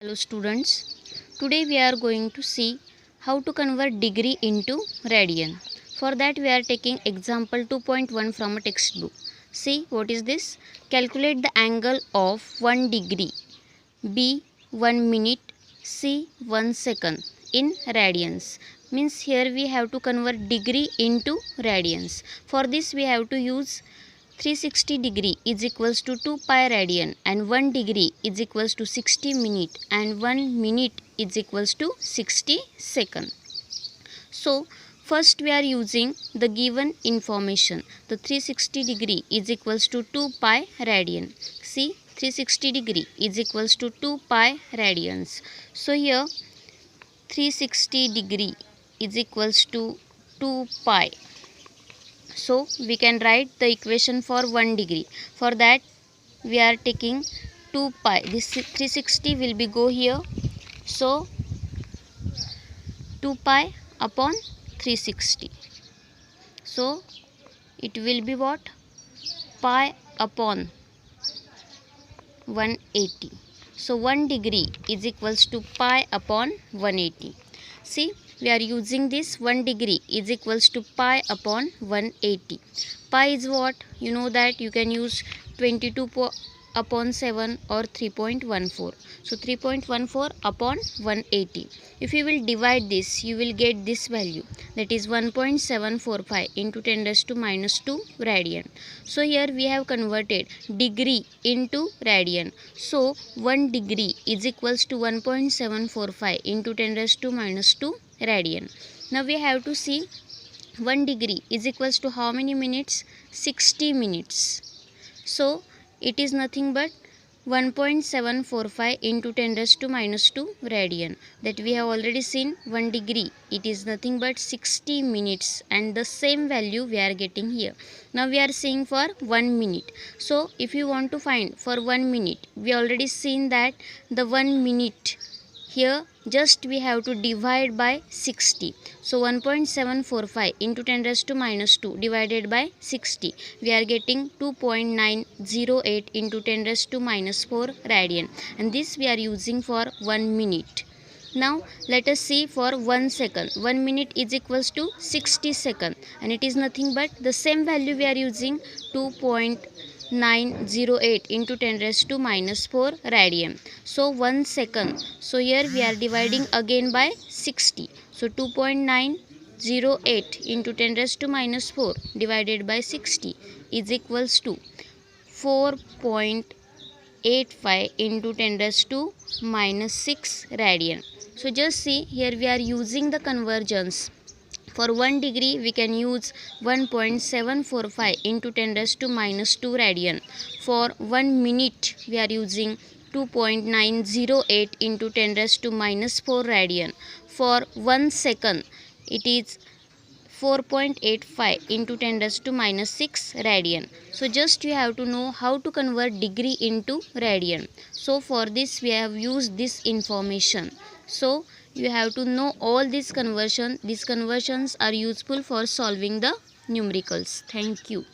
Hello students, today we are going to see how to convert degree into radian. For that we are taking example 2.1 from a textbook. See what is this? Calculate the angle of 1 degree, B 1 minute, C 1 second in radians. Means here we have to convert degree into radians. For this we have to use 360 degree is equals to 2 pi radian and 1 degree is equals to 60 minute and 1 minute is equals to 60 second. So first we are using the given information. The 360 degree is equals to 2 pi radian. See, 360 degree is equals to 2 pi radians. So here 360 degree is equals to 2 pi. So we can write the equation for 1 degree. For that we are taking 2 pi. This 360 will be go here. So 2 pi upon 360. So it will be what? Pi upon 180. So 1 degree is equals to pi upon 180. See, we are using this 1 degree is equals to pi upon 180. Pi is what? You know that you can use 22 upon 7 or 3.14. So 3.14 upon 180. If you will divide this, you will get this value, that is 1.745 into 10 raised to minus 2 radian. So here we have converted degree into radian. So 1 degree is equals to 1.745 into 10 raised to minus 2 radian. Now we have to see 1 degree is equals to how many minutes? 60 minutes. So it is nothing but 1.745 into 10 raised to minus 2 radian. That we have already seen 1 degree. It is nothing but 60 minutes and the same value we are getting here. Now we are seeing for 1 minute. So if you want to find for 1 minute, we already seen that the 1 minute here just we have to divide by 60. So 1.745 into 10 raised to minus 2 divided by 60. We are getting 2.908 into 10 raised to minus 4 radian. And this we are using for 1 minute. Now let us see for 1 second. 1 minute is equals to 60 second. And it is nothing but the same value we are using, 2.908 into 10 raised to minus 4 radian. So 1 second. So here we are dividing again by 60. So 2.908 into 10 raised to minus 4 divided by 60 is equals to 4.85 into 10 raised to minus 6 radian. So just see, here we are using the conversions. For 1 degree we can use 1.745 into 10 raised to minus 2 radian. For 1 minute we are using 2.908 into 10 raised to minus 4 radian. For 1 second it is 4.85 into 10 raised to minus 6 radian. So just you have to know how to convert degree into radian. So for this we have used this information. So you have to know all these conversions. These conversions are useful for solving the numericals. Thank you.